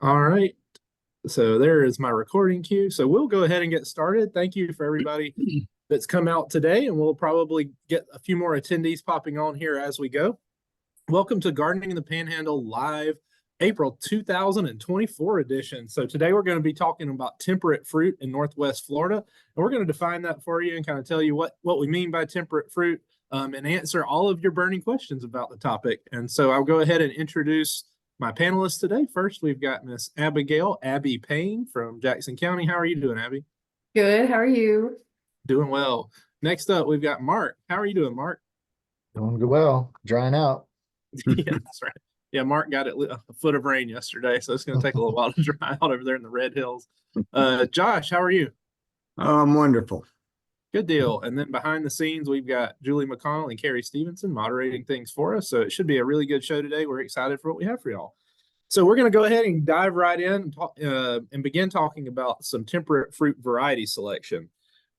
All right. So there is my recording cue. So we'll go ahead and get started. Thank you for everybody that's come out today, and we'll probably get a few more attendees popping on here as we go. Welcome to Gardening in the Panhandle Live April 2024 edition. So today we're going to be talking about temperate fruit in Northwest Florida, and we're going to define that for you and kind of tell you what we mean by temperate fruit, and answer all of your burning questions about the topic. And so I'll go ahead and introduce my panelists today. First, we've got Miss Abigail Abby Payne from Jackson County. How are you doing, Abby? Good. How are you? Doing well. Next up, we've got Mark. How are you doing, Mark? Doing good, well, drying out. Yeah, that's right. Yeah, Mark got a foot of rain yesterday, so it's going to take a little while to dry out over there in the Red Hills. Josh, how are you? Oh, I'm wonderful. Good deal. And then behind the scenes, we've got Julie McConnell and Carrie Stevenson moderating things for us. So it should be a really good show today. We're excited for what we have for y'all. So we're going to go ahead and dive right in and, and begin talking about some temperate fruit variety selection.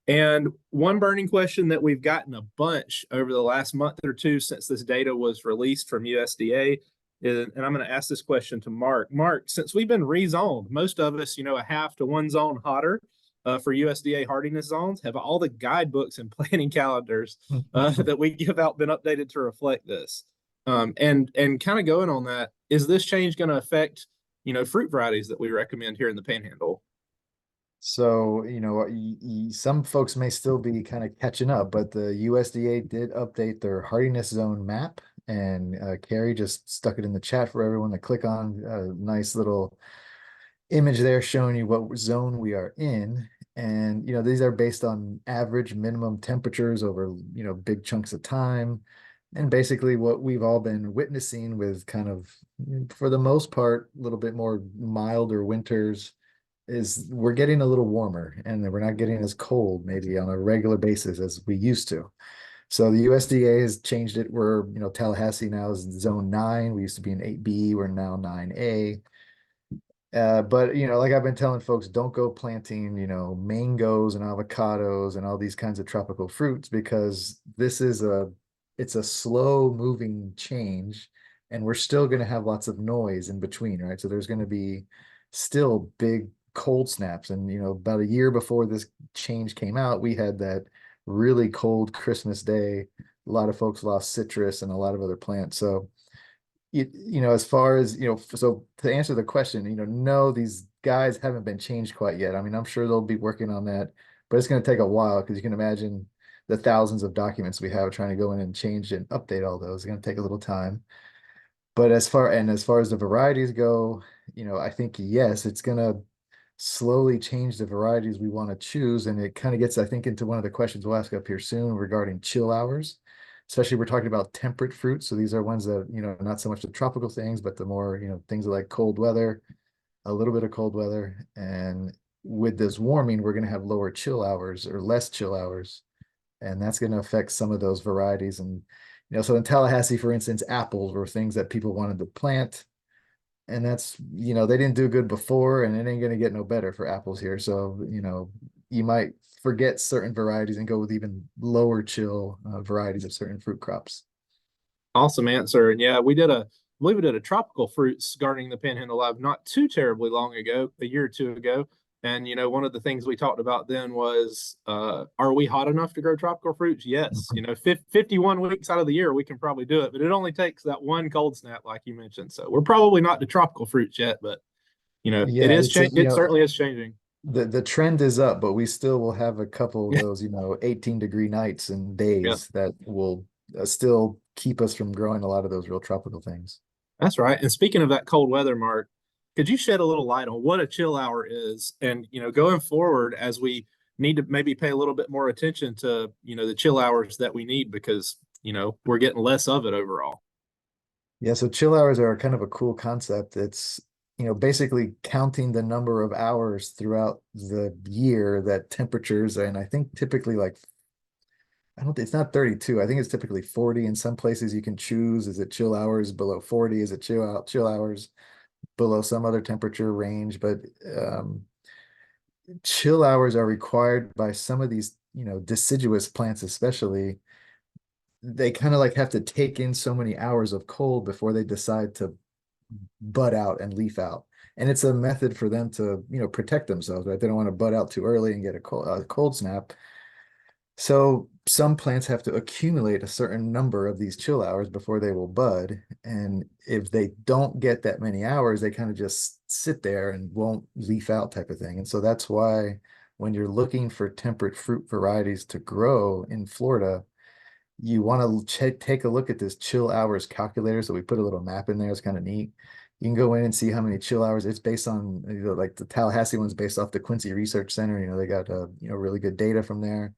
And one burning question that we've gotten a bunch over the last month or two since this data was released from USDA is, and I'm going to ask this question to Mark. Mark, since we've been rezoned, most of us, a half to one zone hotter for USDA hardiness zones, have all the guidebooks and planning calendars that we give out been updated to reflect this. And kind of going on that, is this change going to affect, fruit varieties that we recommend here in the Panhandle? So, some folks may still be kind of catching up, but the USDA did update their hardiness zone map, and Carrie just stuck it in the chat for everyone to click on. A nice little image there showing you what zone we are in. And, these are based on average minimum temperatures over, big chunks of time. And basically what we've all been witnessing with kind of, for the most part, a little bit more milder winters is we're getting a little warmer and we're not getting as cold maybe on a regular basis as we used to. So the USDA has changed it. We're, Tallahassee now is zone 9. We used to be in 8B. We're now 9A. But, like I've been telling folks, don't go planting, mangoes and avocados and all these kinds of tropical fruits, because it's a slow moving change, and we're still going to have lots of noise in between, right? So there's going to be still big cold snaps. And, about a year before this change came out, we had that really cold Christmas day. A lot of folks lost citrus and a lot of other plants. So as far as, so to answer the question, no, these guys haven't been changed quite yet. I mean, I'm sure they'll be working on that, but it's going to take a while, because you can imagine the thousands of documents we have trying to go in and change and update all those. It's going to take a little time. But as far as the varieties go, I think, yes, it's going to slowly change the varieties we want to choose. And it kind of gets, I think, into one of the questions we'll ask up here soon regarding chill hours. Especially we're talking about temperate fruits. So these are ones that, not so much the tropical things, but the more, things like cold weather, a little bit of cold weather. And with this warming, we're going to have lower chill hours or less chill hours. And that's going to affect some of those varieties. And, so in Tallahassee, for instance, apples were things that people wanted to plant. And that's, they didn't do good before, and it ain't going to get no better for apples here. So, you might forget certain varieties and go with even lower chill varieties of certain fruit crops. Awesome answer. And yeah, I believe we did a tropical fruits gardening the Panhandle Live not too terribly long ago, a year or two ago. And one of the things we talked about then was, are we hot enough to grow tropical fruits? Yes. 51 weeks out of the year we can probably do it, but it only takes that one cold snap, like you mentioned. So we're probably not to tropical fruits yet, but Yeah, it is it certainly is changing. The trend is up, but we still will have a couple of those 18-degree nights and Yeah, days that will still keep us from growing a lot of those real tropical things. that's right. And speaking of that cold weather, Mark, could you shed a little light on what a chill hour is? And, going forward, as we need to maybe pay a little bit more attention to, the chill hours that we need, because, we're getting less of it overall. Yeah, so chill hours are kind of a cool concept. It's, basically counting the number of hours throughout the year that temperatures, and I think typically like, it's not 32. I think it's typically 40. In some places you can choose, is it chill hours below 40? Is it chill hours below some other temperature range? But chill hours are required by some of these, deciduous plants, especially. They kind of like have to take in so many hours of cold before they decide to bud out and leaf out. and it's a method for them to, protect themselves, right? They don't want to bud out too early and get a cold snap. So some plants have to accumulate a certain number of these chill hours before they will bud. And if they don't get that many hours, they kind of just sit there and won't leaf out type of thing. And so that's why when you're looking for temperate fruit varieties to grow in Florida, you want to take a look at this chill hours calculator. So we put a little map in there. It's kind of neat. You can go in and see how many chill hours. It's based on, like the Tallahassee one's based off the Quincy Research Center. They got really good data from there.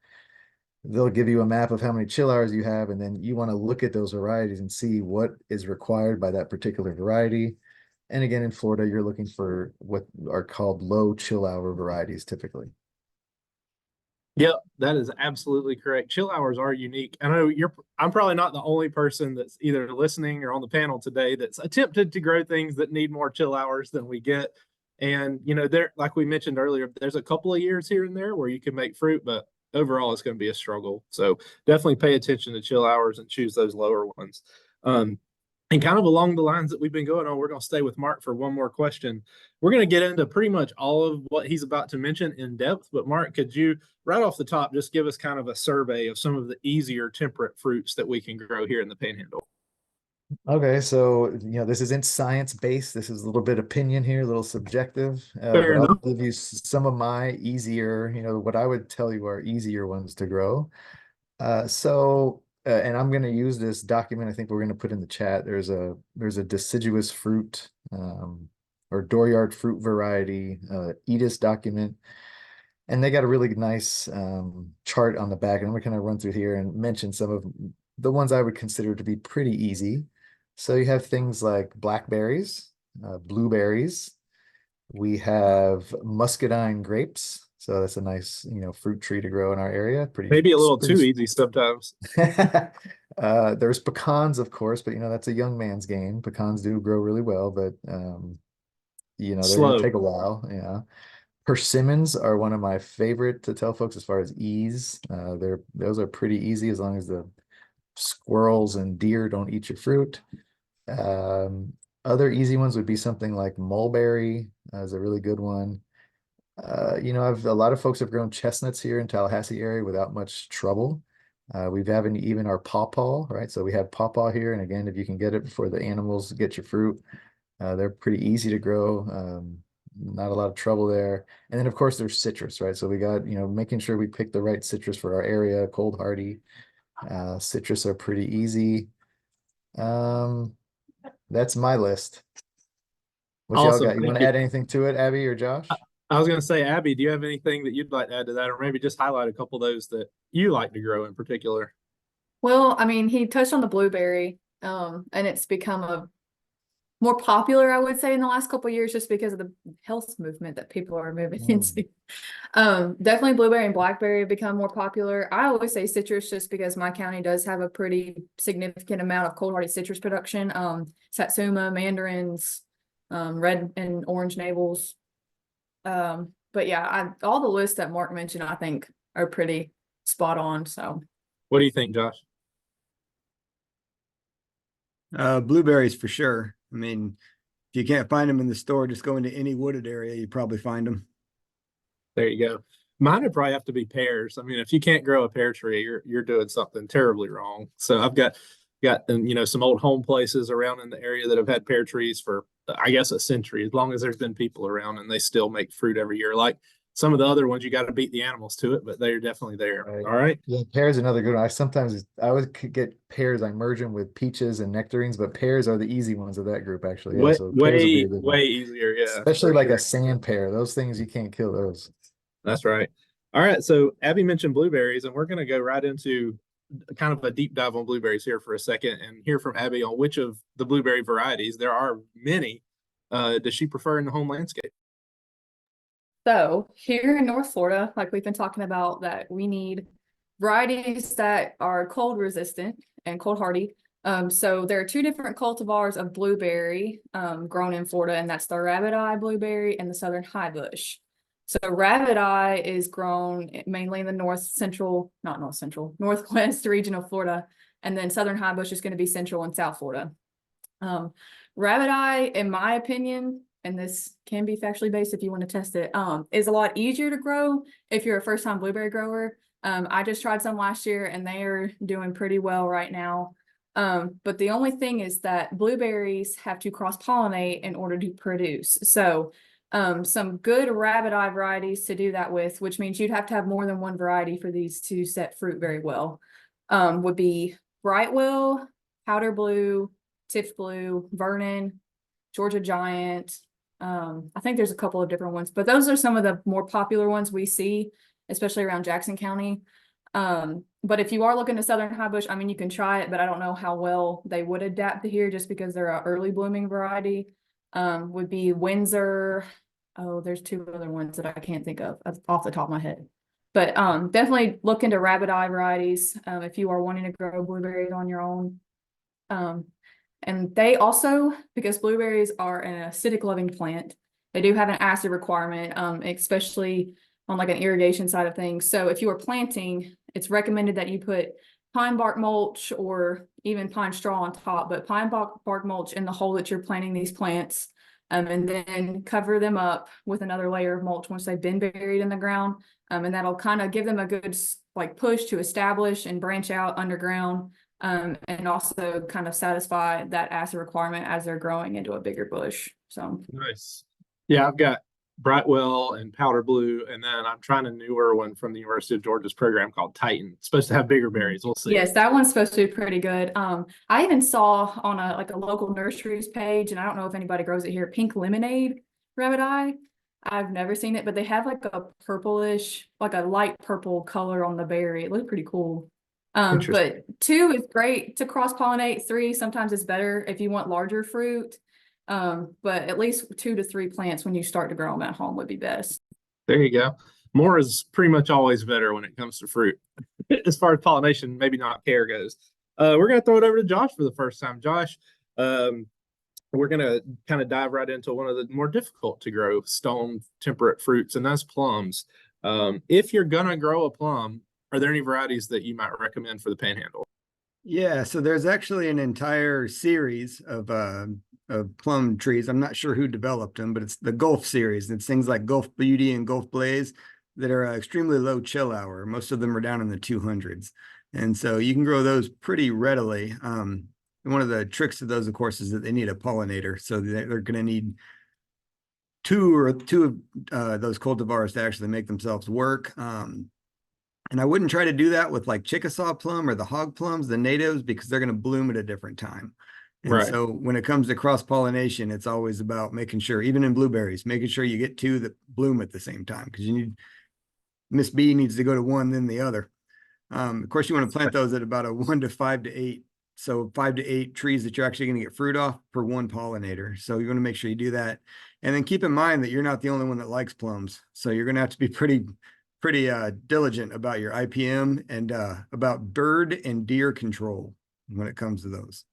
They'll give you a map of how many chill hours you have, and then you want to look at those varieties and see what is required by that particular variety. And again, in Florida, you're looking for what are called low chill hour varieties typically. Yep, that is absolutely correct. Chill hours are unique. I know I'm probably not the only person that's either listening or on the panel today that's attempted to grow things that need more chill hours than we get. And, there, like we mentioned earlier, there's a couple of years here and there where you can make fruit, but overall it's going to be a struggle. So definitely pay attention to chill hours and choose those lower ones. And kind of along the lines that we've been going on, we're going to stay with Mark for one more question. We're going to get into pretty much all of what he's about to mention in depth. But Mark, could you, right off the top, just give us kind of a survey of some of the easier temperate fruits that we can grow here in the Panhandle? Okay, so this isn't science-based. This is a little bit opinion here, a little subjective. Fair But I'll enough. give you some of my easier, what I would tell you are easier ones to grow. And I'm going to use this document. I think we're going to put in the chat. There's a deciduous fruit or dooryard fruit variety EDIS document, and they got a really nice chart on the back. And I'm going to run through here and mention some of the ones I would consider to be pretty easy. So you have things like blackberries, blueberries. We have muscadine grapes. So that's a nice, fruit tree to grow in our area. Maybe a little too easy sometimes. There's pecans, of course, but that's a young man's game. Pecans do grow really well, but they're gonna Slow. take a while. Yeah. Persimmons are one of my favorite to tell folks as far as ease. Those are pretty easy as long as the squirrels and deer don't eat your fruit. Other easy ones would be something like mulberry is a really good one. A lot of folks have grown chestnuts here in Tallahassee area without much trouble. We've haven't even our pawpaw, right? So we have pawpaw here, and again, if you can get it before the animals get your fruit, they're pretty easy to grow. Not a lot of trouble there. And then of course there's citrus, right? So we got, making sure we pick the right citrus for our area, cold hardy. Citrus are pretty easy. That's my list. What y'all Awesome. got? You want Thank to you. add anything to it, Abby or Josh? I was going to say, Abby, do you have anything that you'd like to add to that, or maybe just highlight a couple of those that you like to grow in particular? Well, I mean, he touched on the blueberry, and it's become a more popular, I would say, in the last couple of years, just because of the health movement that people are moving into. Definitely blueberry and blackberry have become more popular. I always say citrus just because my county does have a pretty significant amount of cold hardy citrus production. Satsuma, mandarins, red and orange navels. But yeah, all the lists that Mark mentioned, I think are pretty spot on. So What do you think, Josh? Blueberries for sure. I mean, if you can't find them in the store, just go into any wooded area, you probably find them. There you go. Mine would probably have to be pears. I mean, if you can't grow a pear tree, you're doing something terribly wrong. So I've got some old home places around in the area that have had pear trees for I guess a century, as long as there's been people around, and they still make fruit every year. Like some of the other ones, you got to beat the animals to it, but they're definitely there. Right. All right. Yeah, pears another good one. I always get pears. I merge them with peaches and nectarines, but pears are the easy ones of that group, actually. Yeah, Way, so pears would be a good one. way easier. Yeah. Especially for like sure. a sand pear. Those things you can't kill those. That's right. All right. So Abby mentioned blueberries, and we're going to go right into kind of a deep dive on blueberries here for a second and hear from Abby on which of the blueberry varieties, there are many, does she prefer in the home landscape? So here in North Florida, like we've been talking about, that we need varieties that are cold resistant and cold hardy. So there are two different cultivars of blueberry grown in Florida, and that's the rabbit eye blueberry and the southern high bush. So rabbit eye is grown mainly in the northwest region of Florida, and then southern high bush is going to be central and south Florida. Rabbit eye, in my opinion, and this can be factually based if you want to test it, is a lot easier to grow if you're a first time blueberry grower. I just tried some last year and they are doing pretty well right now. But the only thing is that blueberries have to cross pollinate in order to produce. So some good rabbit eye varieties to do that with, which means you'd have to have more than one variety for these to set fruit very well, would be Brightwell, Powder Blue, Tiff Blue, Vernon, Georgia Giant. I think there's a couple of different ones, but those are some of the more popular ones we see, especially around Jackson County. But if you are looking to Southern High Bush, I mean, you can try it, but I don't know how well they would adapt to here just because they're an early blooming variety. Would be Windsor. Oh, there's two other ones that I can't think of off the top of my head. But definitely look into rabbit eye varieties if you are wanting to grow blueberries on your own. And they also, because blueberries are an acidic loving plant, they do have an acid requirement, especially on like an irrigation side of things. So if you are planting, it's recommended that you put pine bark mulch or even pine straw on top, but pine bark mulch in the hole that you're planting these plants, and then cover them up with another layer of mulch once they've been buried in the ground. And that'll kind of give them a good like push to establish and branch out underground, and also kind of satisfy that acid requirement as they're growing into a bigger bush. So Nice. Yeah, I've got Brightwell and Powder Blue, and then I'm trying a newer one from the University of Georgia's program called Titan. It's supposed to have bigger berries. We'll see. yes, that one's supposed to be pretty good. I even saw on a local nurseries page, and I don't know if anybody grows it here, Pink Lemonade rabbit eye. I've never seen it, but they have like a purplish, like a light purple color on the berry. It looked pretty cool. But 2 is great to cross pollinate. 3 sometimes is better if you want larger fruit. But at least 2 to 3 plants when you start to grow them at home would be best. There you go. More is pretty much always better when it comes to fruit. As far as pollination, maybe not care goes. We're going to throw it over to Josh for the first time. Josh, we're going to kind of dive right into one of the more difficult to grow stone temperate fruits, and that's plums. If you're going to grow a plum, are there any varieties that you might recommend for the Panhandle? Yeah, so there's actually an entire series of plum trees. I'm not sure who developed them, but it's the Gulf series. It's things like Gulf Beauty and Gulf Blaze that are extremely low chill hour. Most of them are down in the 200s. And so you can grow those pretty readily. And one of the tricks of those, of course, is that they need a pollinator. So they're going to need two of those cultivars to actually make themselves work. And I wouldn't try to do that with like Chickasaw plum or the hog plums, the natives, because they're going to bloom at a different time. And Right. so when it comes to cross pollination, it's always about making sure, even in blueberries, making sure you get 2 that bloom at the same time, because you need Miss B needs to go to 1, then the other. Of course, you want to plant those at about a 1 to 5 to 8. So 5 to 8 trees that you're actually going to get fruit off per 1 pollinator. So you want to make sure you do that. And then keep in mind that you're not the only one that likes plums. So you're going to have to be pretty diligent about your IPM and about bird and deer control when it comes to those.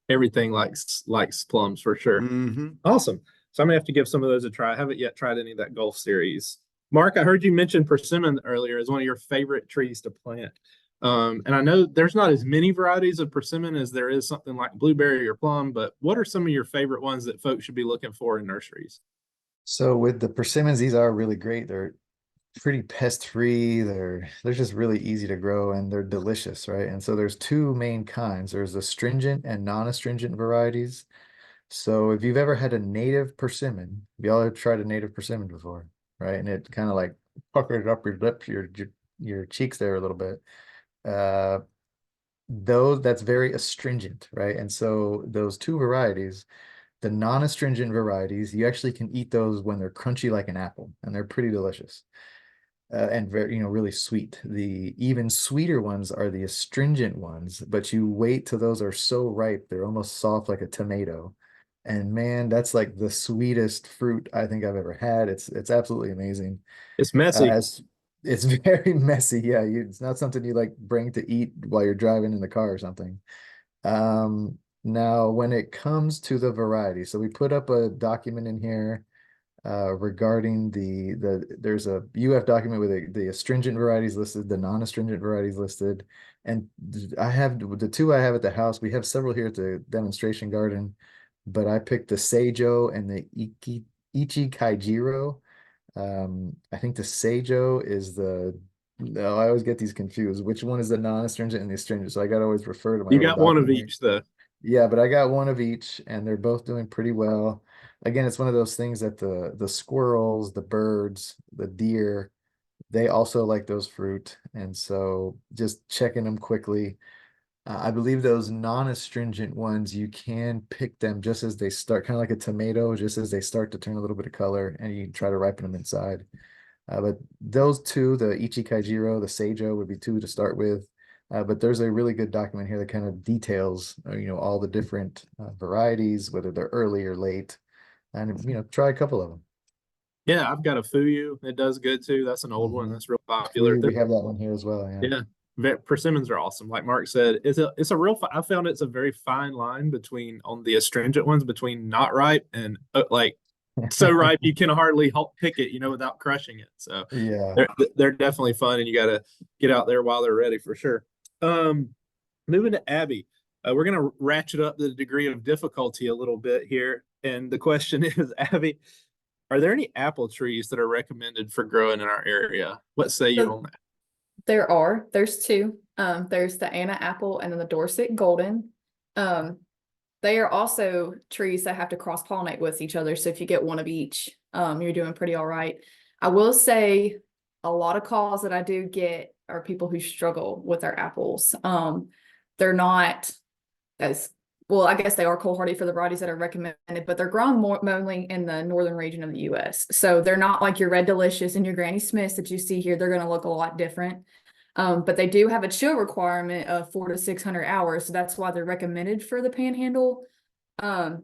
Everything likes plums for sure. Mm-hmm. Awesome. So I'm gonna have to give some of those a try. I haven't yet tried any of that Gulf series. Mark, I heard you mention persimmon earlier as one of your favorite trees to plant. And I know there's not as many varieties of persimmon as there is something like blueberry or plum, but what are some of your favorite ones that folks should be looking for in nurseries? So with the persimmons, these are really great. They're pretty pest free. They're just really easy to grow and they're delicious, right? And so there's 2 main kinds. There's astringent and non-astringent varieties. So if you've ever had a native persimmon, y'all have tried a native persimmon before, right? And it kind of like puckered up your lip, your cheeks there a little bit. That's very astringent, right? And so those 2 varieties, the non-astringent varieties, you actually can eat those when they're crunchy like an apple, and they're pretty delicious. And very, really sweet. The even sweeter ones are the astringent ones, but you wait till those are so ripe, they're almost soft like a tomato. And man, that's like the sweetest fruit I think I've ever had. It's absolutely amazing. It's messy. It's very messy. Yeah, it's not something you like bring to eat while you're driving in the car or something. Now, when it comes to the variety, so we put up a document in here regarding there's a UF document with the astringent varieties listed, the non-astringent varieties listed, and I have the 2 I have at the house. We have several here at the demonstration garden, but I picked the Seijo and the Ichi Kaijiro. I think the Seijo is the, no, I always get these confused. Which one is the non-astringent and the astringent? So I got to always refer to my You little got one of document. each though. Yeah, but I got one of each, and they're both doing pretty well. Again, it's one of those things that the squirrels, the birds, the deer, they also like those fruit, and so just checking them quickly. I believe those non-astringent ones, you can pick them just as they start, kind of like a tomato, just as they start to turn a little bit of color, and you can try to ripen them inside. But those two, the Ichi Kaijiro, the Seijo, would be two to start with. But there's a really good document here that kind of details, all the different varieties, whether they're early or late, and try a couple of them. Yeah, I've got a Fuyu. It does good too. That's an old one Mhm. that's real popular. We have that one here as well. Yeah. Yeah, persimmons are awesome. Like Mark said, it's a real. I found it's a very fine line between on the astringent ones between not ripe and like so ripe you can hardly pick it, without crushing it. So Yeah. they're definitely fun, and you got to get out there while they're ready for sure. Moving to Abby, we're gonna ratchet up the degree of difficulty a little bit here, and the question is, Abby, are there any apple trees that are recommended for growing in our area? What say you on that? There's two. There's the Anna apple and then the Dorset golden. They are also trees that have to cross-pollinate with each other. So if you get one of each, you're doing pretty all right. I will say a lot of calls that I do get are people who struggle with their apples. They're not as well, I guess they are cold hardy for the varieties that are recommended, but they're grown mainly in the northern region of the US. So they're not like your Red Delicious and your Granny Smiths that you see here. They're going to look a lot different. But they do have a chill requirement of 400 to 600 hours. So that's why they're recommended for the Panhandle. But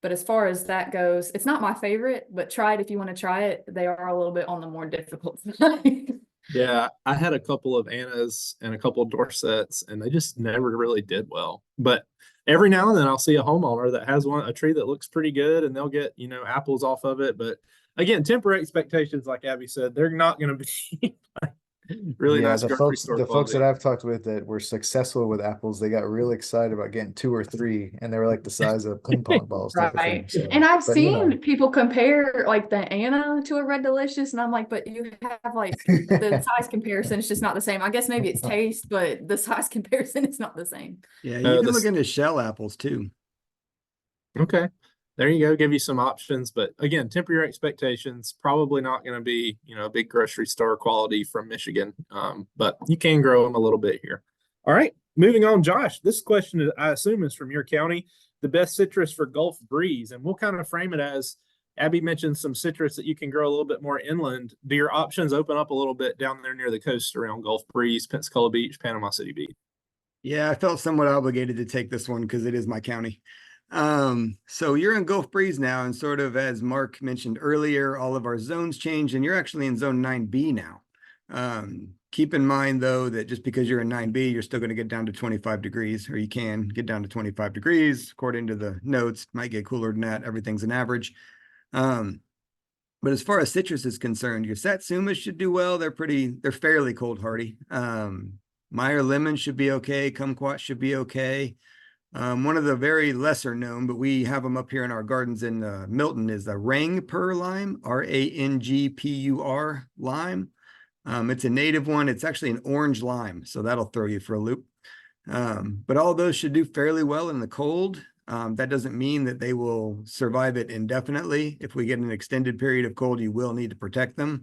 as far as that goes, it's not my favorite, but try it if you want to try it. They are a little bit on the more difficult side. Yeah, I had a couple of Annas and a couple of Dorsets, and they just never really did well. But every now and then I'll see a homeowner that has a tree that looks pretty good, and they'll get, apples off of it. But again, temper expectations, like Abby said, they're not going to be really Yeah, nice grocery store the folks quality. that I've talked with that were successful with apples, they got real excited about getting 2 or 3, and they were like the size of ping pong balls type of thing. Right. So, And I've but seen people compare like the Anna to a Red Delicious, and I'm like, but you have like the size comparison, it's just not the same. I guess maybe it's taste, but the size comparison is not the same. Yeah, you can look into shell apples too. Okay. There you go. Give you some options. But again, temper your expectations. Probably not going to be, a big grocery store quality from Michigan. But you can grow them a little bit here. All right. Moving on, Josh. This question, I assume, is from your county. The best citrus for Gulf Breeze. And we'll kind of frame it as Abby mentioned some citrus that you can grow a little bit more inland. Do your options open up a little bit down there near the coast around Gulf Breeze, Pensacola Beach, Panama City Beach? Yeah, I felt somewhat obligated to take this one because it is my county. So you're in Gulf Breeze now, and sort of as Mark mentioned earlier, all of our zones changed, and you're actually in zone 9B now. Keep in mind though that just because you're in 9B, you're still going to get down to 25 degrees, or you can get down to 25 degrees according to the notes. Might get cooler than that. Everything's an average. But as far as citrus is concerned, your Satsumas should do well. They're fairly cold hardy. Meyer lemon should be okay. Kumquat should be okay. One of the very lesser known, but we have them up here in our gardens in Milton, is the Rangpur lime, Rangpur lime. It's a native one. It's actually an orange lime, so that'll throw you for a loop. But all those should do fairly well in the cold. That doesn't mean that they will survive it indefinitely. If we get an extended period of cold, you will need to protect them,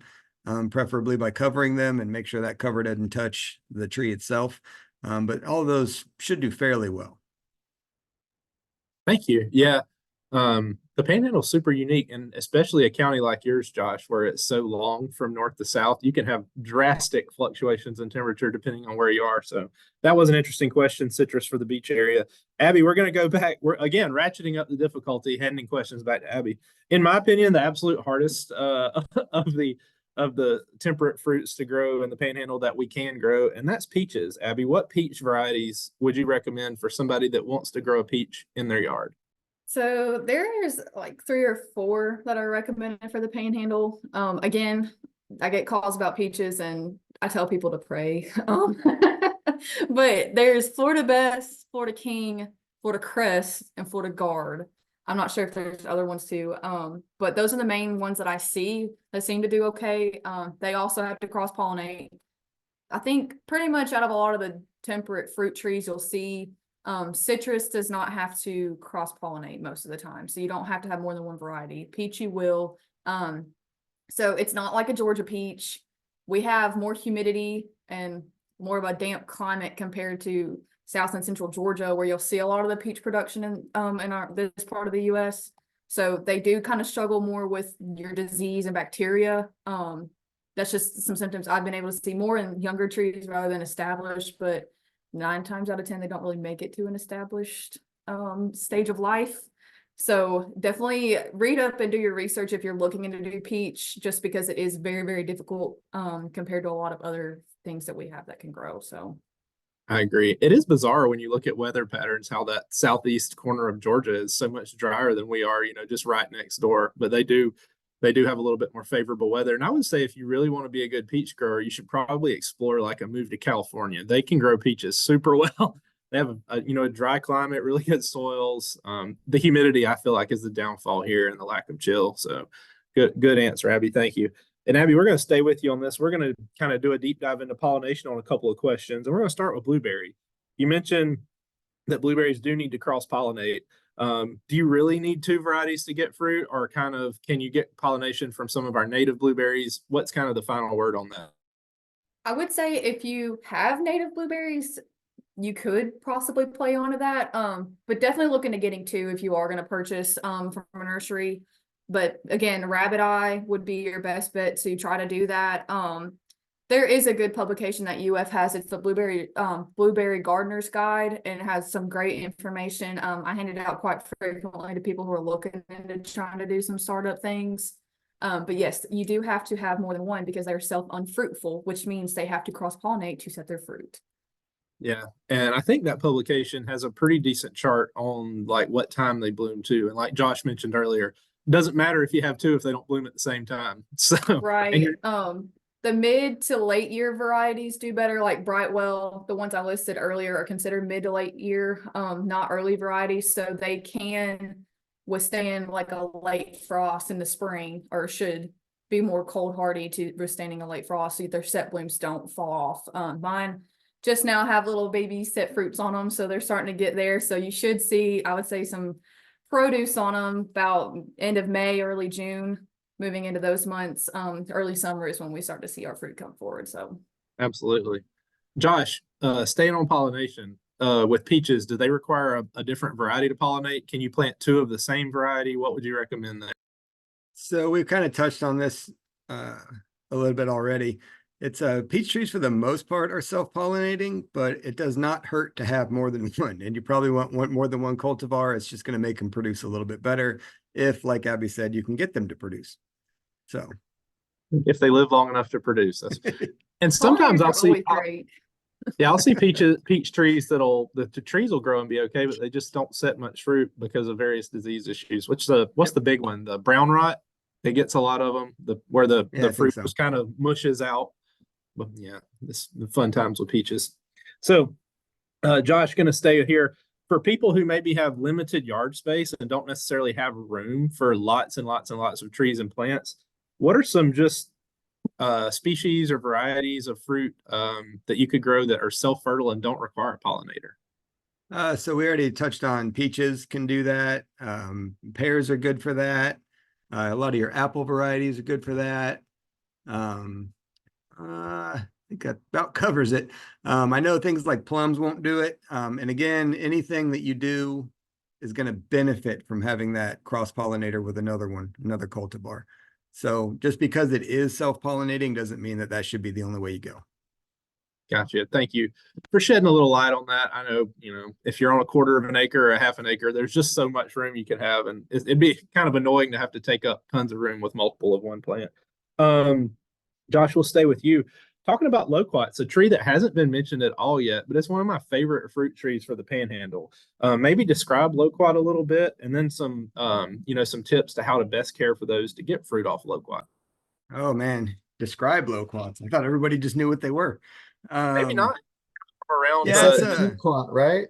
preferably by covering them and make sure that cover doesn't touch the tree itself. But all of those should do fairly well. Thank you. Yeah. The Panhandle is super unique, and especially a county like yours, Josh, where it's so long from north to south, you can have drastic fluctuations in temperature depending on where you are. So that was an interesting question, citrus for the beach area. Abby, we're going to go back. We're again ratcheting up the difficulty, handing questions back to Abby. In my opinion, the absolute hardest of the temperate fruits to grow in the Panhandle that we can grow, and that's peaches. Abby, what peach varieties would you recommend for somebody that wants to grow a peach in their yard? So there's like 3 or 4 that are recommended for the Panhandle. Again, I get calls about peaches and I tell people to pray. But there's Florida Best, Florida King, Florida Crest, and Florida Guard. I'm not sure if there's other ones too. But those are the main ones that I see that seem to do okay. They also have to cross-pollinate. I think pretty much out of a lot of the temperate fruit trees, you'll see citrus does not have to cross-pollinate most of the time. So you don't have to have more than one variety. Peach you will. So it's not like a Georgia peach. We have more humidity and more of a damp climate compared to South and Central Georgia, where you'll see a lot of the peach production in this part of the US. So they do kind of struggle more with your disease and bacteria. That's just some symptoms I've been able to see more in younger trees rather than established, but 9 times out of 10, they don't really make it to an established stage of life. So definitely read up and do your research if you're looking into new peach, just because it is very, very difficult compared to a lot of other things that we have that can grow. So I agree. It is bizarre when you look at weather patterns, how that southeast corner of Georgia is so much drier than we are, just right next door. But they do have a little bit more favorable weather. And I would say if you really want to be a good peach grower, you should probably explore like a move to California. They can grow peaches super well. They have a dry climate, really good soils. The humidity, I feel like, is the downfall here, and the lack of chill. So good answer, Abby. Thank you. And Abby, we're going to stay with you on this. We're going to kind of do a deep dive into pollination on a couple of questions. And we're going to start with blueberry. You mentioned that blueberries do need to cross-pollinate. Do you really need 2 varieties to get fruit, or kind of can you get pollination from some of our native blueberries? What's kind of the final word on that? I would say if you have native blueberries, you could possibly play onto that. But definitely look into getting 2 if you are going to purchase from a nursery. But again, rabbit eye would be your best bet to try to do that. There is a good publication that UF has. It's the Blueberry Gardener's Guide, and it has some great information. I hand it out quite frequently to people who are looking into trying to do some startup things. But yes, you do have to have more than one because they're self-unfruitful, which means they have to cross-pollinate to set their fruit. Yeah. And I think that publication has a pretty decent chart on like what time they bloom too. And like Josh mentioned earlier, doesn't matter if you have 2 if they don't bloom at the same time. So right. The mid to late year varieties do better, like Brightwell. The ones I listed earlier are considered mid to late year, not early varieties. So they can withstand like a late frost in the spring, or should be more cold hardy to withstanding a late frost, so their set blooms don't fall off. Mine just now have little baby set fruits on them, so they're starting to get there. So you should see, I would say, some produce on them about end of May, early June, moving into those months. Early summer is when we start to see our fruit come forward. So absolutely. Josh, staying on pollination, with peaches, do they require a different variety to pollinate? Can you plant 2 of the same variety? What would you recommend there? So we've kind of touched on this a little bit already. It's peach trees for the most part are self-pollinating, but it does not hurt to have more than one. And you probably want more than one cultivar. It's just going to make them produce a little bit better if, like Abby said, you can get them to produce. So if they live long enough to produce. And sometimes I'll see I'll see peach trees the trees will grow and be okay, but they just don't set much fruit because of various disease issues. What's the big one? The brown rot. It gets a lot of them. Where the fruit just kind of mushes out. But yeah, it's the fun times with peaches. So, Josh, going to stay here for people who maybe have limited yard space and don't necessarily have room for lots and lots and lots of trees and plants. What are some just species or varieties of fruit that you could grow that are self-fertile and don't require a pollinator? So we already touched on peaches can do that. Pears are good for that. A lot of your apple varieties are good for that. I think that about covers it. I know things like plums won't do it. And again, anything that you do is going to benefit from having that cross-pollinator with another cultivar. So just because it is self-pollinating doesn't mean that should be the only way you go. Gotcha. Thank you for shedding a little light on that. I know, if you're on a quarter of an acre or a half an acre, there's just so much room you can have, and it'd be kind of annoying to have to take up tons of room with multiple of one plant. Josh, we'll stay with you. Talking about loquats, a tree that hasn't been mentioned at all yet, but it's one of my favorite fruit trees for the Panhandle. Maybe describe loquat a little bit, and then some tips to how to best care for those to get fruit off loquat. Oh man, describe loquats. I thought everybody just knew what they were. Maybe not. Around it's like a loquat, right?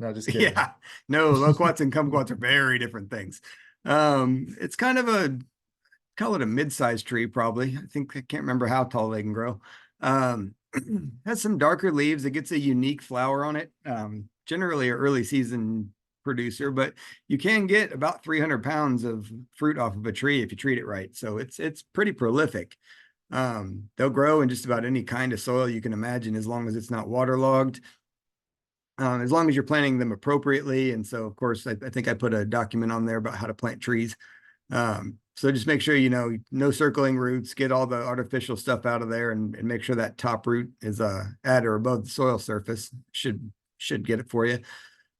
No, just kidding. Yeah, no, loquats and kumquats are very different things. It's kind of call it a mid-sized tree, probably. I can't remember how tall they can grow. Has some darker leaves. It gets a unique flower on it. Generally an early season producer, but you can get about 300 pounds of fruit off of a tree if you treat it right. So it's pretty prolific. They'll grow in just about any kind of soil you can imagine, as long as it's not waterlogged. As long as you're planting them appropriately. And so, of course, I think I put a document on there about how to plant trees. So just make sure, no circling roots, get all the artificial stuff out of there, and make sure that top root is at or above the soil surface. Should get it for you.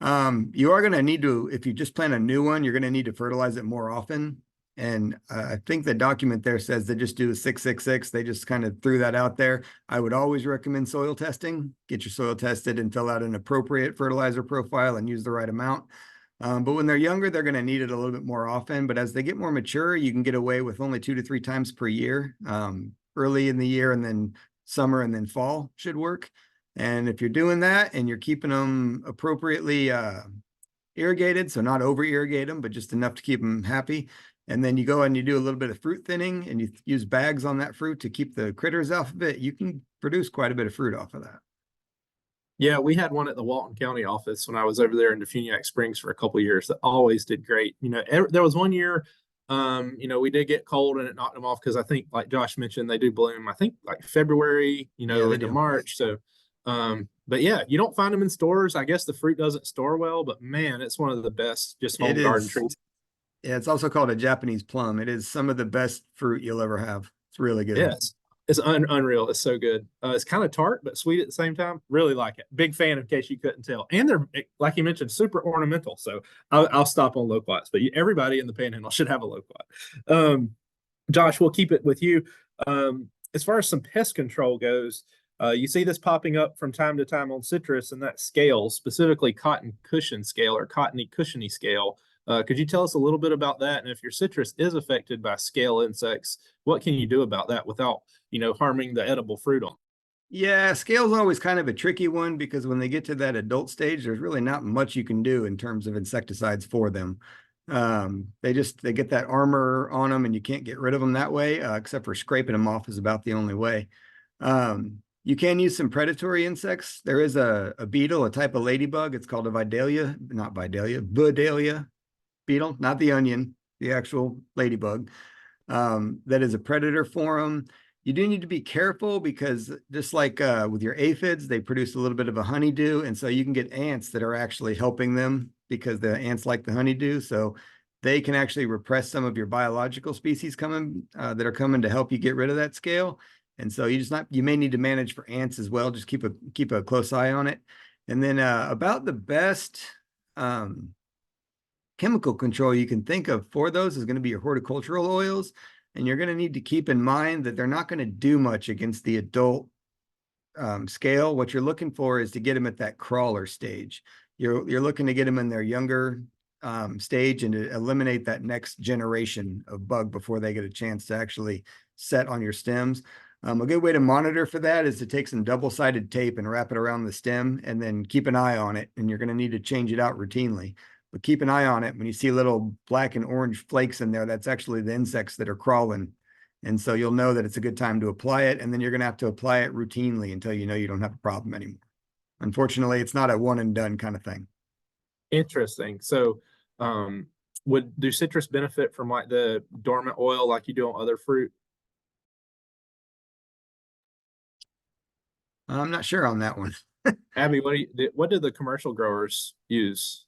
You are going to need to, if you just plant a new one, you're going to need to fertilize it more often. And I think the document there says they just do a 666. They just kind of threw that out there. I would always recommend soil testing. Get your soil tested and fill out an appropriate fertilizer profile and use the right amount. But when they're younger, they're going to need it a little bit more often. But as they get more mature, you can get away with only 2 to 3 times per year. Early in the year, and then summer, and then fall should work. And if you're doing that and you're keeping them appropriately irrigated, so not over irrigate them, but just enough to keep them happy. And then you go and you do a little bit of fruit thinning, and you use bags on that fruit to keep the critters off of it. You can produce quite a bit of fruit off of that. Yeah, we had one at the Walton County office when I was over there in Defuniak Springs for a couple of years that always did great. There was one year, we did get cold and it knocked them off, because I think, like Josh mentioned, they do bloom, I think like February, they into do. March. So, but yeah, you don't find them in stores. I guess the fruit doesn't store well, but man, it's one of the best just home garden trees. Yeah, it's also called a Japanese plum. It is some of the best fruit you'll ever have. It's really good. Yes. It's unreal. It's so good. It's kind of tart, but sweet at the same time. Really like it. Big fan, in case you couldn't tell. And they're, like you mentioned, super ornamental. So I'll stop on loquats, but everybody in the Panhandle should have a loquat. Josh, we'll keep it with you. As far as some pest control goes, you see this popping up from time to time on citrus, and that scale, specifically cotton cushion scale or cottony cushiony scale. Could you tell us a little bit about that? And if your citrus is affected by scale insects, what can you do about that without, harming the edible fruit on? Yeah, scale's always kind of a tricky one, because when they get to that adult stage, there's really not much you can do in terms of insecticides for them. They get that armor on them, and you can't get rid of them that way, except for scraping them off is about the only way. You can use some predatory insects. There is a beetle, a type of ladybug. It's called a Vidalia beetle, not the onion, the actual ladybug. That is a predator for them. You do need to be careful, because just like with your aphids, they produce a little bit of a honeydew. And so you can get ants that are actually helping them, because the ants like the honeydew. So they can actually repress some of your biological species that are coming to help you get rid of that scale. And so you may need to manage for ants as well. Just keep a close eye on it. And then about the best chemical control you can think of for those is going to be your horticultural oils. And you're going to need to keep in mind that they're not going to do much against the adult scale. What you're looking for is to get them at that crawler stage. You're looking to get them in their younger stage, and to eliminate that next generation of bug before they get a chance to actually set on your stems. A good way to monitor for that is to take some double-sided tape and wrap it around the stem, and then keep an eye on it. And you're going to need to change it out routinely. But keep an eye on it. When you see little black and orange flakes in there, that's actually the insects that are crawling. And so you'll know that it's a good time to apply it. And then you're going to have to apply it routinely until you know you don't have a problem anymore. Unfortunately, it's not a one and done kind of thing. Interesting. So do citrus benefit from like the dormant oil like you do on other fruit? I'm not sure on that one. Abby, what do the commercial growers use?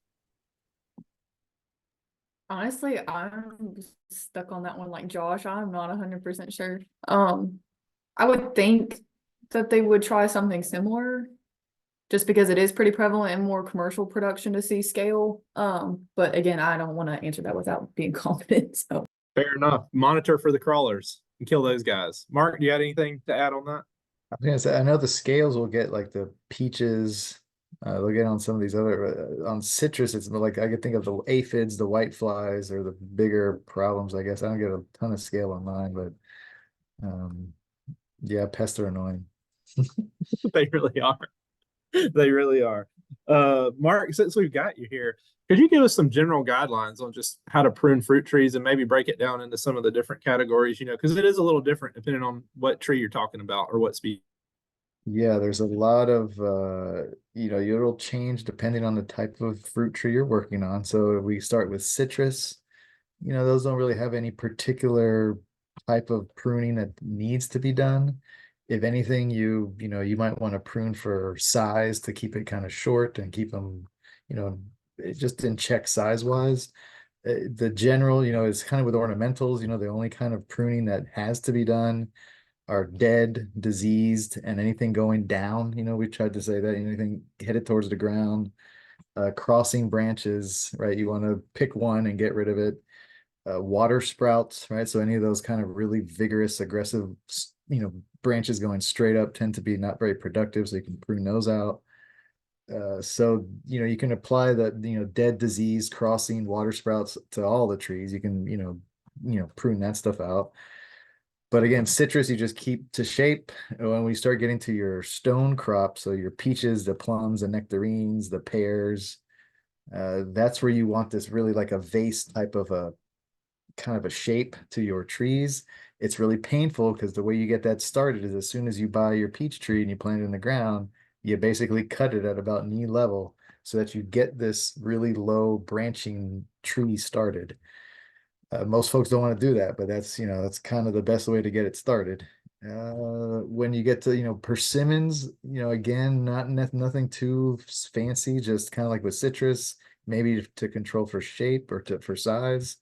Honestly, I'm stuck on that one like Josh. I'm not 100% sure. I would think that they would try something similar, just because it is pretty prevalent in more commercial production to see scale. But again, I don't want to answer that without being confident. So Fair enough. Monitor for the crawlers and kill those guys. Mark, do you have anything to add on that? I was gonna say, I know the scales will get like the peaches. They'll get on some of these other on citrus. It's like I could think of the aphids, the white flies, or the bigger problems. I guess I don't get a ton of scale on mine, but yeah, pests are annoying. They really are. They really are. Mark, since we've got you here, could you give us some general guidelines on just how to prune fruit trees and maybe break it down into some of the different categories, because it is a little different depending on what tree you're talking about or what species. Yeah, there's a lot of it'll change depending on the type of fruit tree you're working on. So we start with citrus. Those don't really have any particular type of pruning that needs to be done. If anything, you might want to prune for size to keep it kind of short and keep them, just in check size wise. The general, is kind of with ornamentals, the only kind of pruning that has to be done are dead, diseased, and anything going down. We tried to say that anything headed towards the ground, crossing branches, right? You want to pick one and get rid of it. Water sprouts, right? So any of those kind of really vigorous, aggressive, branches going straight up tend to be not very productive. So you can prune those out. So you can apply the dead, disease, crossing, water sprouts to all the trees. You can prune that stuff out. But again, citrus, you just keep to shape. When we start getting to your stone crops, so your peaches, the plums, the nectarines, the pears, that's where you want this really like a vase type of a kind of a shape to your trees. It's really painful because the way you get that started is as soon as you buy your peach tree and you plant it in the ground, you basically cut it at about knee level so that you get this really low branching tree started. Most folks don't want to do that, but that's kind of the best way to get it started. When you get to persimmons, again, nothing too fancy, just kind of like with citrus, maybe to control for shape or for size.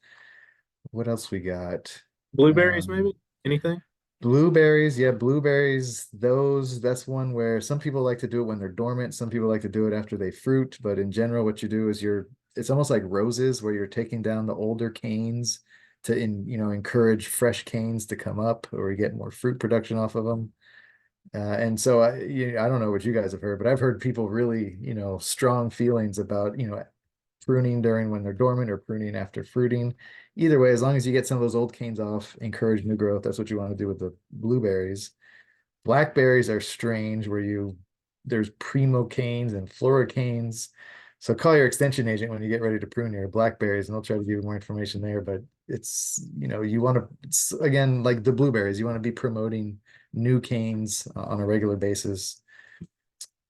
What else we got? Blueberries, maybe? Anything? Blueberries, yeah, blueberries, that's one where some people like to do it when they're dormant, some people like to do it after they fruit, but in general, what you do is it's almost like roses where you're taking down the older canes to encourage fresh canes to come up or you get more fruit production off of them. And so I don't know what you guys have heard, but I've heard people really, strong feelings about, pruning during when they're dormant or pruning after fruiting. Either way, as long as you get some of those old canes off, encourage new growth. That's what you want to do with the blueberries. Blackberries are strange where there's primo canes and flora canes. So call your extension agent when you get ready to prune your blackberries and they'll try to give you more information there. But it's, you want to, again, like the blueberries, you want to be promoting new canes on a regular basis.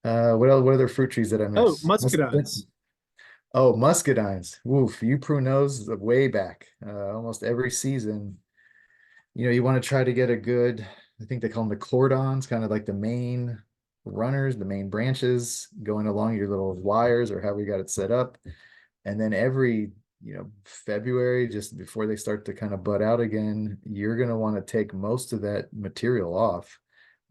What other fruit trees did I miss? Oh, muscadines. Oh, muscadines. Woof, you prune those way back. Almost every season. You want to try to get a good, I think they call them the cordons, kind of like the main runners, the main branches going along your little wires or how we got it set up. And then every, February, just before they start to kind of bud out again, you're going to want to take most of that material off.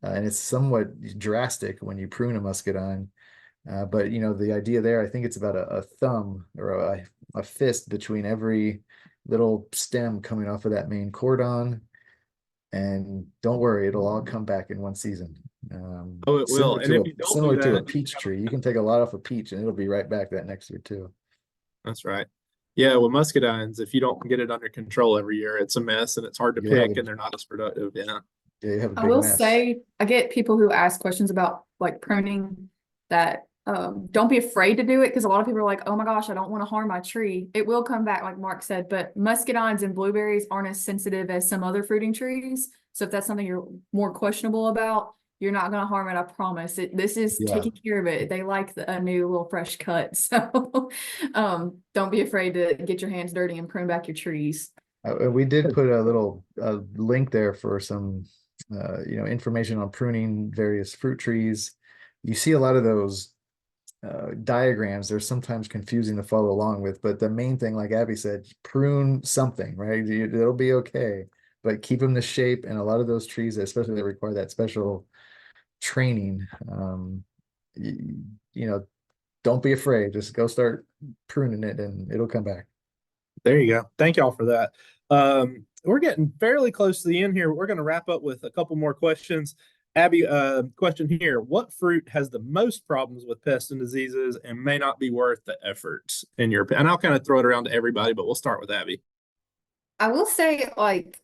And it's somewhat drastic when you prune a muscadine. But the idea there, I think it's about a thumb or a fist between every little stem coming off of that main cordon. And don't worry, it'll all come back in one season. Oh, it will. And if you don't similar do to a that, peach tree, you can take a lot off a peach and it'll be right back that next year too. that's right. Yeah, with muscadines, if you don't get it under control every year, it's a mess and it's hard to pick and they're not as productive. Yeah. Yeah, you have a I big will mess. say, I get people who ask questions about like pruning that don't be afraid to do it because a lot of people are like, oh my gosh, I don't want to harm my tree. It will come back, like Mark said, but muscadines and blueberries aren't as sensitive as some other fruiting trees. So if that's something you're more questionable about, you're not going to harm it. I promise. This is taking care of it. They like a new little fresh cut. So don't be afraid to get your hands dirty and prune back your trees. We did put a little link there for some information on pruning various fruit trees. You see a lot of those diagrams. They're sometimes confusing to follow along with, but the main thing, like Abby said, prune something, right? It'll be okay, but keep them the shape. And a lot of those trees, especially that require that special training, don't be afraid. Just go start pruning it and it'll come back. There you go. Thank y'all for that. We're getting fairly close to the end here. We're going to wrap up with a couple more questions. Abby, question here. What fruit has the most problems with pests and diseases and may not be worth the effort in your opinion? And I'll kind of throw it around to everybody, but we'll start with Abby. I will say, like,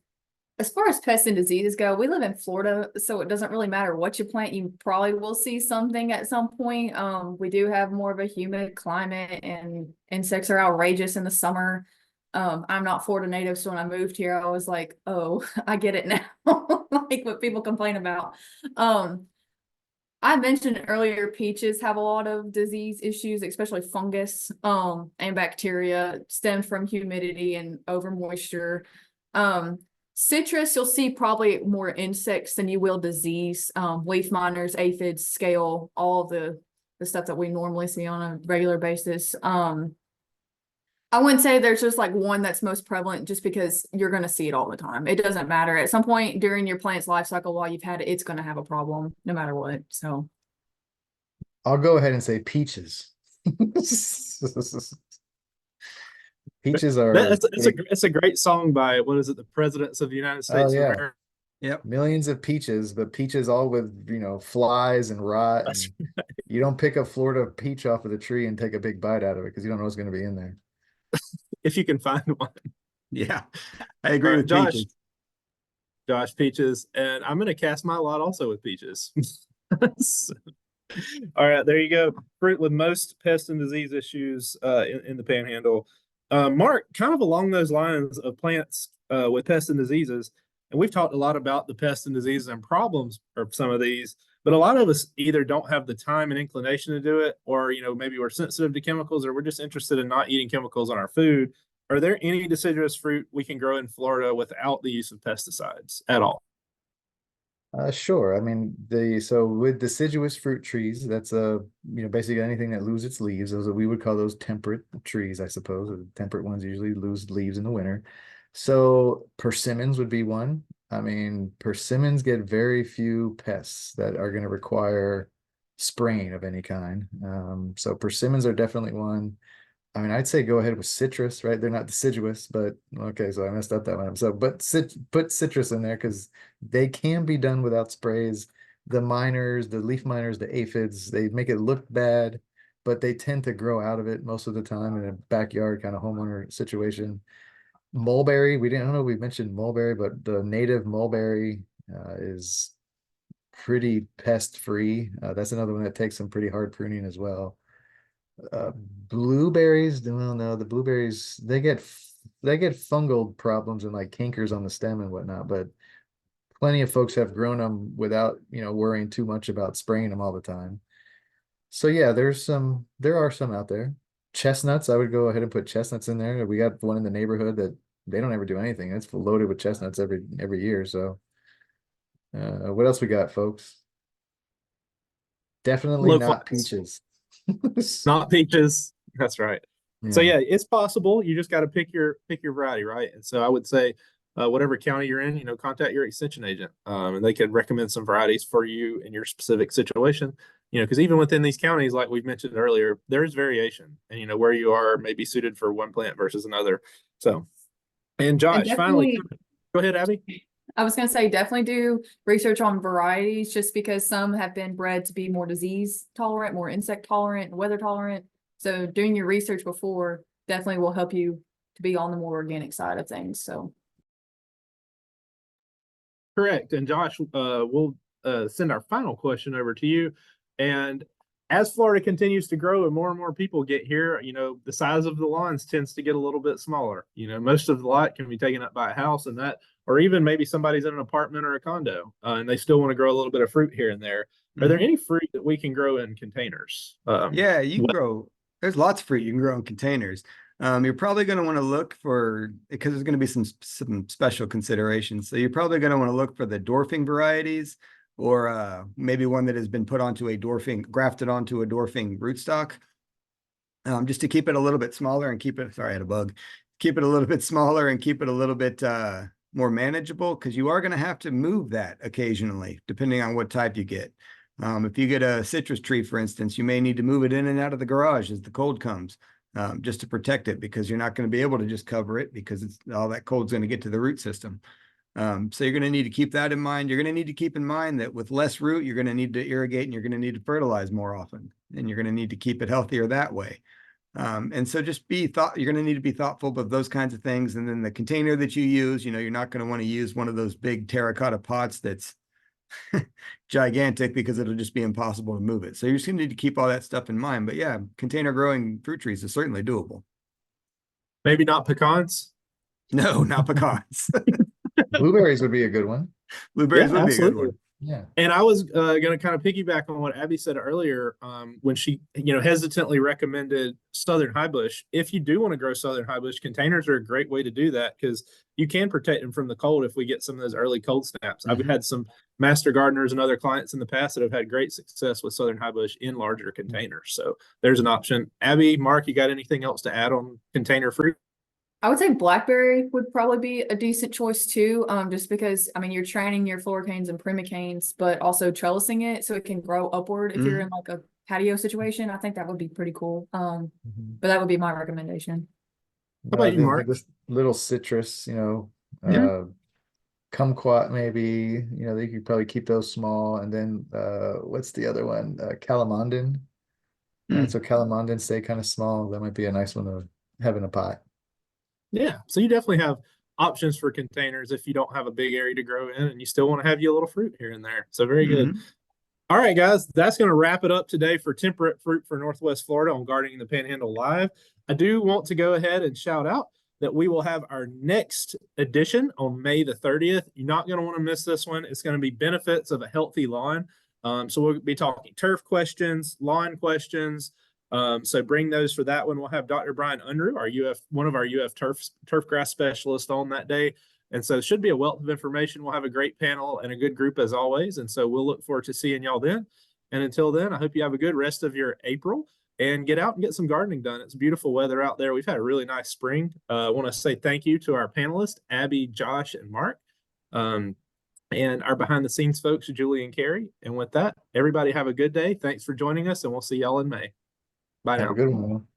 As far as pests and diseases go, we live in Florida, so it doesn't really matter what you plant. You probably will see something at some point. We do have more of a humid climate, and insects are outrageous in the summer. I'm not Florida native, so when I moved here, I was like, oh, I get it now. Like what people complain about. I mentioned earlier, peaches have a lot of disease issues, especially fungus, and bacteria stemmed from humidity and over moisture. Citrus, you'll see probably more insects than you will disease. Leaf miners, aphids, scale, all of the stuff that we normally see on a regular basis. I wouldn't say there's just like one that's most prevalent, just because you're going to see it all the time. It doesn't matter. At some point during your plant's life cycle, while you've had it, it's going to have a problem no matter what. So I'll go ahead and say peaches. Peaches are It's a great song by, what is it, the Presidents of the United States of yeah. America. Yep. Millions of peaches, but peaches all with, flies and rot. That's And you don't pick a Florida peach off of the tree and take a big bite out of it because you don't know what's going to be in there. If you can find one. Yeah, I agree All right, with Josh. peaches. Josh, peaches, and I'm going to cast my lot also with peaches. All right, there you go. Fruit with most pest and disease issues in the Panhandle. Mark, kind of along those lines of plants with pests and diseases, and we've talked a lot about the pests and diseases and problems of some of these, but a lot of us either don't have the time and inclination to do it, or maybe we're sensitive to chemicals, or we're just interested in not eating chemicals on our food. Are there any deciduous fruit we can grow in Florida without the use of pesticides at all? Sure. I mean, so with deciduous fruit trees, that's basically anything that loses its leaves. We would call those temperate trees, I suppose. The temperate ones usually lose leaves in the winter. So persimmons would be one. I mean, persimmons get very few pests that are going to require spraying of any kind. So persimmons are definitely one. I mean, I'd say go ahead with citrus, right? They're not deciduous, but okay, so I messed up that one. So, but put citrus in there because they can be done without sprays. The miners, the leaf miners, the aphids, they make it look bad, but they tend to grow out of it most of the time in a backyard kind of homeowner situation. Mulberry, I don't know if we mentioned mulberry, but the native mulberry is pretty pest free. That's another one that takes some pretty hard pruning as well. Blueberries, well, no, the blueberries they get fungal problems and like cankers on the stem and whatnot, but plenty of folks have grown them without worrying too much about spraying them all the time. So yeah, there are some out there. Chestnuts, I would go ahead and put chestnuts in there. We got one in the neighborhood that they don't ever do anything. It's loaded with chestnuts every year. So what else we got, folks? Definitely Local. not peaches. Not peaches. That's right. Yeah. So yeah, it's possible. You just got to pick your variety, right? And so I would say, whatever county you're in, contact your extension agent, and they could recommend some varieties for you in your specific situation. Because even within these counties, like we've mentioned earlier, there's variation, and where you are may be suited for one plant versus another. So, and Josh, finally, go ahead, Abby. I was going to say, definitely do research on varieties, just because some have been bred to be more disease tolerant, more insect tolerant, weather tolerant. So doing your research before definitely will help you to be on the more organic side of things. So. Correct. And Josh, we'll send our final question over to you. And as Florida continues to grow and more people get here, the size of the lawns tends to get a little bit smaller. Most of the lot can be taken up by a house, and that, or even maybe somebody's in an apartment or a condo, and they still want to grow a little bit of fruit here and there. Are there any fruit that we can grow in containers? Yeah, you can grow. There's lots of fruit you can grow in containers. You're probably going to want to look for, because there's going to be some special considerations. So you're probably going to want to look for the dwarfing varieties, or maybe one that has been grafted onto a dwarfing rootstock, just to keep it a little bit smaller and keep it, sorry, I had a bug, keep it a little bit smaller and keep it a little bit more manageable, because you are going to have to move that occasionally, depending on what type you get. If you get a citrus tree, for instance, you may need to move it in and out of the garage as the cold comes, just to protect it, because you're not going to be able to just cover it, because all that cold's going to get to the root system. So you're going to need to keep that in mind. You're going to need to keep in mind that with less root, you're going to need to irrigate and you're going to need to fertilize more often, and you're going to need to keep it healthier that way. And so just you're going to need to be thoughtful of those kinds of things. And then the container that you use, you're not going to want to use one of those big terracotta pots that's gigantic, because it'll just be impossible to move it. So you're just going to need to keep all that stuff in mind. But yeah, container growing fruit trees is certainly doable. Maybe not pecans. No, not pecans. Blueberries would be a good one. Blueberries Yeah, would be a good absolutely. one. Yeah. And I was going to kind of piggyback on what Abby said earlier, when she, hesitantly recommended Southern High Bush. If you do want to grow Southern High Bush, containers are a great way to do that, because you can protect them from the cold if we get some of those early cold snaps. I've had some master gardeners and other clients in the past that have had great success with Southern High Bush in larger containers. So there's an option. Abby, Mark, you got anything else to add on container fruit? I would say blackberry would probably be a decent choice too, just because, I mean, you're training your floricanes and primicanes, but also trellising it so it can grow upward if you're in like a patio situation. I think that would be pretty cool. But that would be my recommendation. How about you, Mark? This little citrus, Yeah. kumquat maybe, you could probably keep those small. And then what's the other one? Calamondin. Right, so calamondin stay kind of small. That might be a nice one to have in a pot. Yeah, so you definitely have options for containers if you don't have a big area to grow in and you still want to have you a little fruit here and there. So very good. All right, guys, that's going to wrap it up today for Temperate Fruit for Northwest Florida on Gardening the Panhandle Live. I do want to go ahead and shout out that we will have our next edition on May the 30th. You're not going to want to miss this one. It's going to be benefits of a healthy lawn. So we'll be talking turf questions, lawn questions. So bring those for that one. We'll have Dr. Brian Unruh, one of our turf grass specialists on that day. And so it should be a wealth of information. We'll have a great panel and a good group as always. And so we'll look forward to seeing y'all then. And until then, I hope you have a good rest of your April and get out and get some gardening done. It's beautiful weather out there. We've had a really nice spring. I want to say thank you to our panelists, Abby, Josh, and Mark. And our behind the scenes folks, Julie and Carrie. And with that, everybody have a good day. Thanks for joining us, and we'll see y'all in May. Bye now. Have a good one.